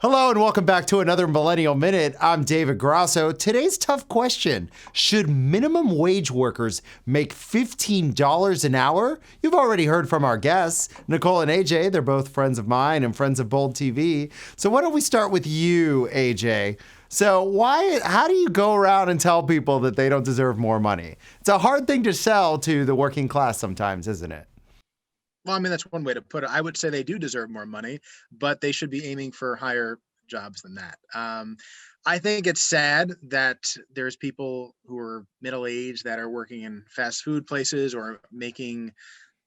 Hello and welcome back to another Millennial Minute. I'm David Grasso. Today's tough question: should minimum wage workers make $15 an hour? You've already heard from our guests, Nicole and Ajay. They're both friends of mine and friends of Bold TV. So why don't we start with you, Ajay? So how do you go around and tell people that they don't deserve more money? It's a hard thing to sell to the working class sometimes, isn't it? Well, I mean, that's one way to put it. I would say they do deserve more money, but they should be aiming for higher jobs than that. I think it's sad that there's people who are middle-aged that are working in fast food places or making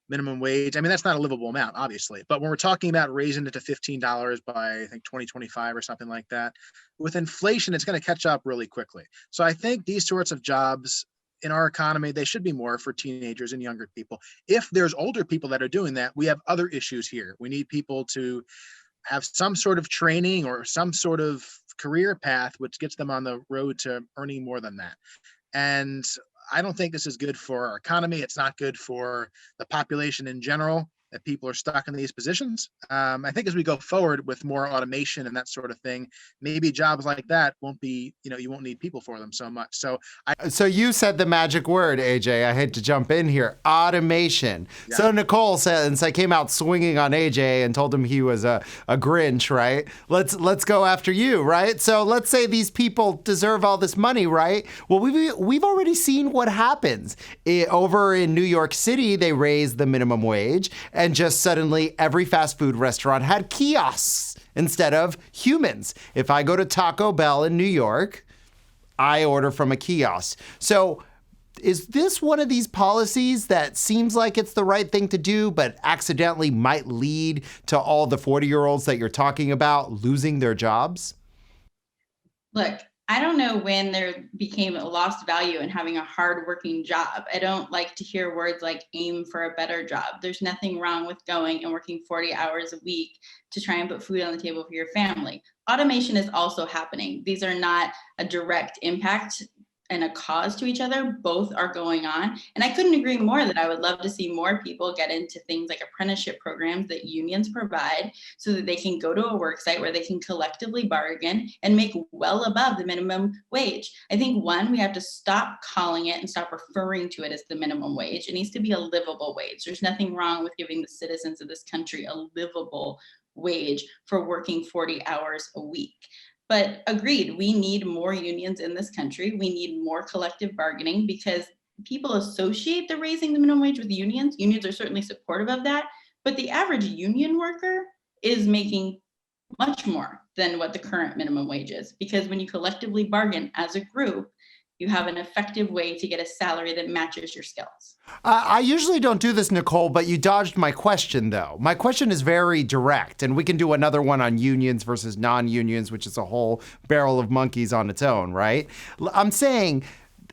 minimum wage. I mean, that's not a livable amount, obviously. But when we're talking about raising it to $15 by, I think, 2025 or something like that, with inflation, it's going to catch up really quickly. So I think these sorts of jobs in our economy, they should be more for teenagers and younger people. If there's older people that are doing that, we have other issues here. We need people to have some sort of training or some sort of career path which gets them on the road to earning more than that. And I don't think this is good for our economy. It's not good for the population in general that people are stuck in these positions. I think as we go forward with more automation and that sort of thing, maybe jobs like that won't be, you won't need people for them so much. So you said the magic word, AJ. I had to jump in here. Automation. Yeah. So Nicole said, since I came out swinging on AJ and told him he was a Grinch, right? Let's go after you, right? So let's say these people deserve all this money, right? Well, we've already seen what happens. Over in New York City, they raised the minimum wage, and just suddenly every fast food restaurant had kiosks instead of humans. If I go to Taco Bell in New York, I order from a kiosk. So is this one of these policies that seems like it's the right thing to do, but accidentally might lead to all the 40-year-olds that you're talking about losing their jobs? Look, I don't know when there became a lost value in having a hardworking job. I don't like to hear words like aim for a better job. There's nothing wrong with going and working 40 hours a week to try and put food on the table for your family. Automation is also happening. These are not a direct impact and a cause to each other. Both are going on. And I couldn't agree more that I would love to see more people get into things like apprenticeship programs that unions provide so that they can go to a work site where they can collectively bargain and make well above the minimum wage. I think we have to stop calling it and stop referring to it as the minimum wage. It needs to be a livable wage. There's nothing wrong with giving the citizens of this country a livable wage for working 40 hours a week. But agreed, we need more unions in this country. We need more collective bargaining because people associate the raising the minimum wage with unions. Unions are certainly supportive of that, but the average union worker is making much more than what the current minimum wage is, because when you collectively bargain as a group, you have an effective way to get a salary that matches your skills. I usually don't do this, Nicole, but you dodged my question, though. My question is very direct, and we can do another one on unions versus non-unions, which is a whole barrel of monkeys on its own, right? I'm saying,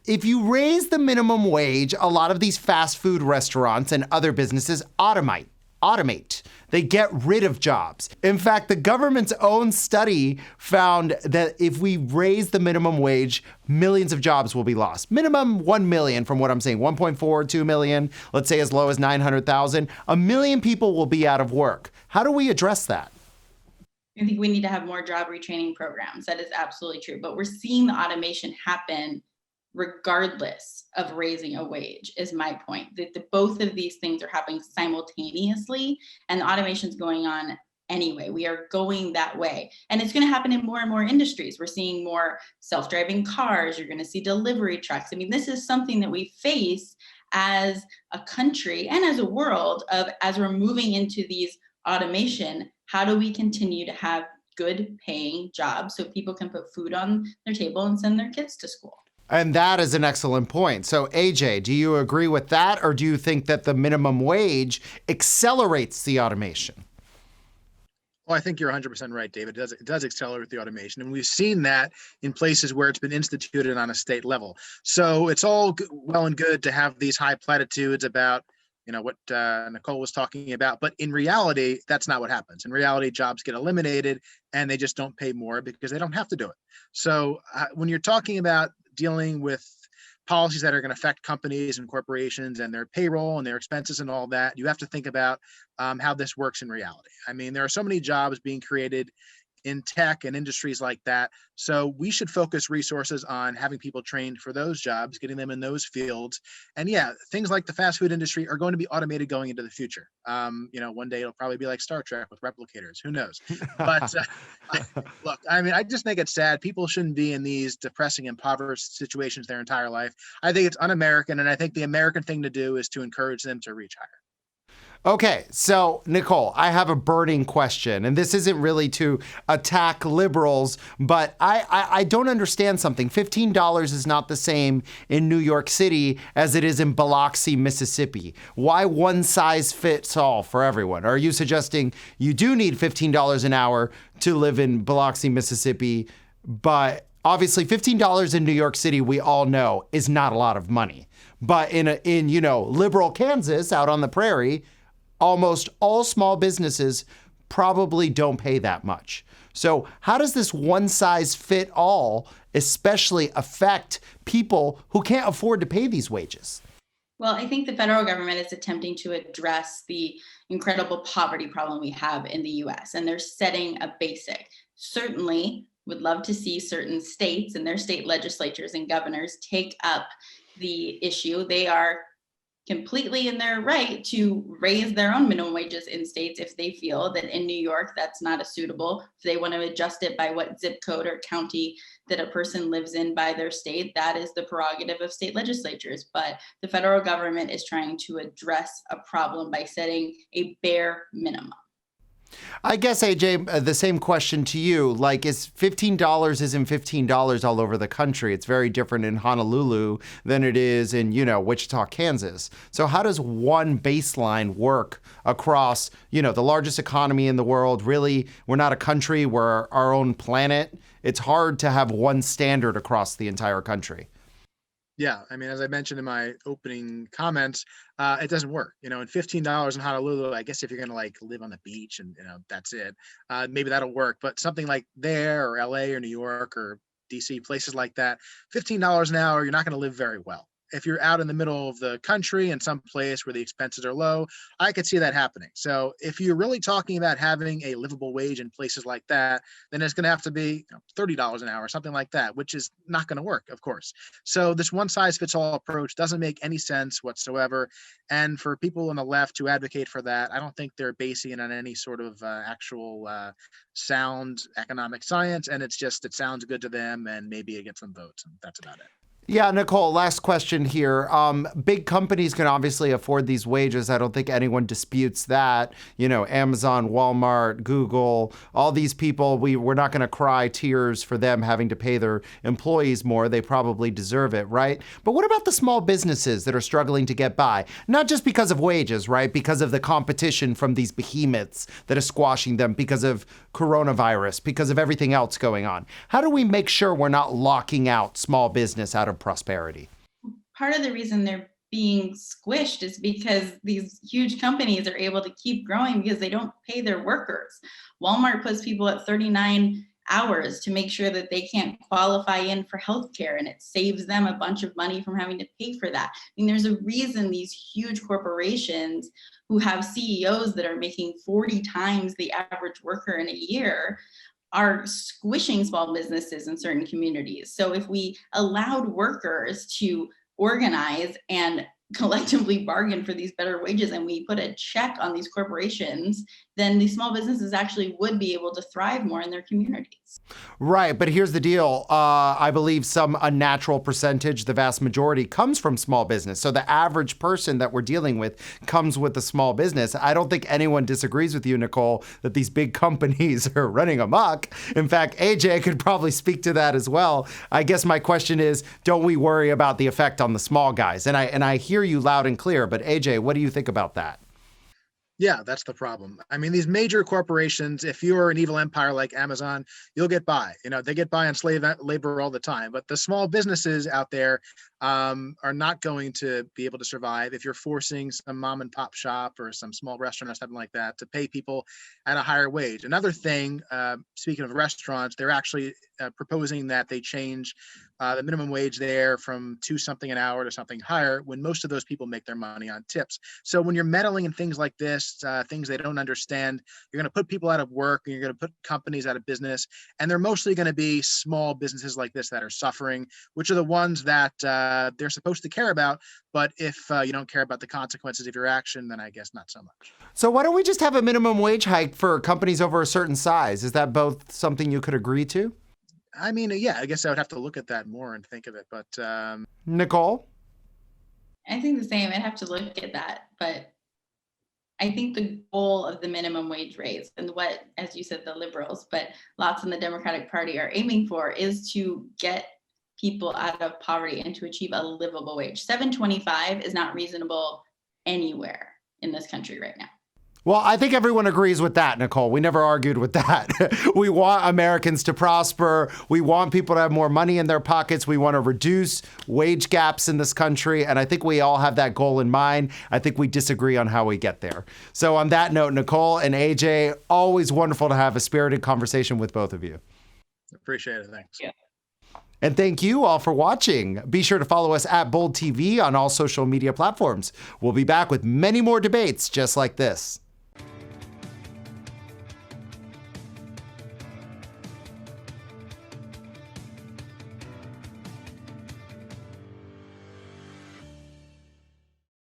if you raise the minimum wage, a lot of these fast food restaurants and other businesses automate. They get rid of jobs. In fact, the government's own study found that if we raise the minimum wage, millions of jobs will be lost. Minimum 1 million from what I'm saying, 1.4, 2 million, let's say as low as 900,000. A million people will be out of work. How do we address that? I think we need to have more job retraining programs. That is absolutely true. But we're seeing the automation happen regardless of raising a wage, is my point. Both of these things are happening simultaneously, and the automation is going on anyway. We are going that way. And it's going to happen in more and more industries. We're seeing more self-driving cars. You're going to see delivery trucks. I mean, this is something that we face as a country and as a world as we're moving into these automation. How do we continue to have good paying jobs so people can put food on their table and send their kids to school? And that is an excellent point. So, AJ, do you agree with that, or do you think that the minimum wage accelerates the automation? Well, I think you're 100% right, David. It does accelerate the automation. And we've seen that in places where it's been instituted on a state level. So it's all well and good to have these high platitudes about, what Nicole was talking about. But in reality, that's not what happens. In reality, jobs get eliminated and they just don't pay more because they don't have to do it. So when you're talking about dealing with policies that are going to affect companies and corporations and their payroll and their expenses and all that, you have to think about how this works in reality. I mean, there are so many jobs being created in tech and industries like that. So we should focus resources on having people trained for those jobs, getting them in those fields. And yeah, things like the fast food industry are going to be automated going into the future. One day it'll probably be like Star Trek with replicators. Who knows? But look, I mean, I just think it's sad. People shouldn't be in these depressing, impoverished situations their entire life. I think it's un-American, and I think the American thing to do is to encourage them to reach higher. Okay, so Nicole, I have a burning question, and this isn't really to attack liberals, but I don't understand something. $15 is not the same in New York City as it is in Biloxi, Mississippi. Why one size fits all for everyone? Are you suggesting you do need $15 an hour to live in Biloxi, Mississippi, but obviously $15 in New York City, we all know, is not a lot of money. But in liberal Kansas out on the prairie, almost all small businesses probably don't pay that much. So how does this one size fit all especially affect people who can't afford to pay these wages? Well, I think the federal government is attempting to address the incredible poverty problem we have in the US, and they're setting a basic. Certainly would love to see certain states and their state legislatures and governors take up the issue. They are completely in their right to raise their own minimum wages in states if they feel that in New York that's not a suitable. If they want to adjust it by what zip code or county that a person lives in by their state, that is the prerogative of state legislatures. But the federal government is trying to address a problem by setting a bare minimum. I guess, AJ, the same question to you. Like, is $15 isn't $15 all over the country. It's very different in Honolulu than it is in, Wichita, Kansas. So how does one baseline work across, the largest economy in the world? Really, we're not a country, we're our own planet. It's hard to have one standard across the entire country. Yeah, I mean, as I mentioned in my opening comments, it doesn't work. And $15 in Honolulu, I guess if you're gonna live on the beach and that's it, maybe that'll work. But something like there or LA or New York or DC, places like that, $15 an hour, you're not gonna live very well. If you're out in the middle of the country in some place where the expenses are low, I could see that happening. So if you're really talking about having a livable wage in places like that, then it's going to have to be $30 an hour, something like that, which is not going to work, of course. So this one size fits all approach doesn't make any sense whatsoever. And for people on the left to advocate for that, I don't think they're basing it on any sort of actual sound economic science. And it sounds good to them, and maybe it gets some votes, and that's about it. Yeah, Nicole, last question here. Big companies can obviously afford these wages. I don't think anyone disputes that. Amazon, Walmart, Google, all these people, we're not going to cry tears for them having to pay their employees more. They probably deserve it, right? But what about the small businesses that are struggling to get by? Not just because of wages, right? Because of the competition from these behemoths that are squashing them, because of coronavirus, because of everything else going on. How do we make sure we're not locking out small business out of prosperity? Part of the reason they're being squished is because these huge companies are able to keep growing because they don't pay their workers. Walmart puts people at 39 hours to make sure that they can't qualify in for healthcare, and it saves them a bunch of money from having to pay for that. I mean, there's a reason these huge corporations who have CEOs that are making 40 times the average worker in a year are squishing small businesses in certain communities. So if we allowed workers to organize and collectively bargain for these better wages, and we put a check on these corporations, then these small businesses actually would be able to thrive more in their communities. Right, but here's the deal. I believe some unnatural percentage, the vast majority, comes from small business. So the average person that we're dealing with comes with a small business. I don't think anyone disagrees with you, Nicole, that these big companies are running amok. In fact, AJ could probably speak to that as well. I guess my question is, don't we worry about the effect on the small guys? And I hear you loud and clear, but AJ, what do you think about that? Yeah, that's the problem. I mean, these major corporations, if you're an evil empire like Amazon, you'll get by. They get by on slave labor all the time. But the small businesses out there are not going to be able to survive if you're forcing some mom and pop shop or some small restaurant or something like that to pay people at a higher wage. Another thing, speaking of restaurants, they're actually proposing that they change the minimum wage there from two something an hour to something higher, when most of those people make their money on tips. So when you're meddling in things like this, things they don't understand, you're going to put people out of work, and you're going to put companies out of business. And they're mostly going to be small businesses like this that are suffering, which are the ones that they're supposed to care about. But if you don't care about the consequences of your action, then I guess not so much. So why don't we just have a minimum wage hike for companies over a certain size? Is that both something you could agree to? I mean, yeah, I guess I would have to look at that more and think of it. But Nicole? I think the same. I'd have to look at that. But I think the goal of the minimum wage raise, and what, as you said, the liberals, but lots in the Democratic Party are aiming for, is to get people out of poverty and to achieve a livable wage. $7.25 is not reasonable anywhere in this country right now. Well, I think everyone agrees with that, Nicole. We never argued with that. We want Americans to prosper. We want people to have more money in their pockets. We want to reduce wage gaps in this country. And I think we all have that goal in mind. I think we disagree on how we get there. So on that note, Nicole and AJ, always wonderful to have a spirited conversation with both of you. Appreciate it. Thanks. Yeah. And thank you all for watching. Be sure to follow us at Bold TV on all social media platforms. We'll be back with many more debates just like this.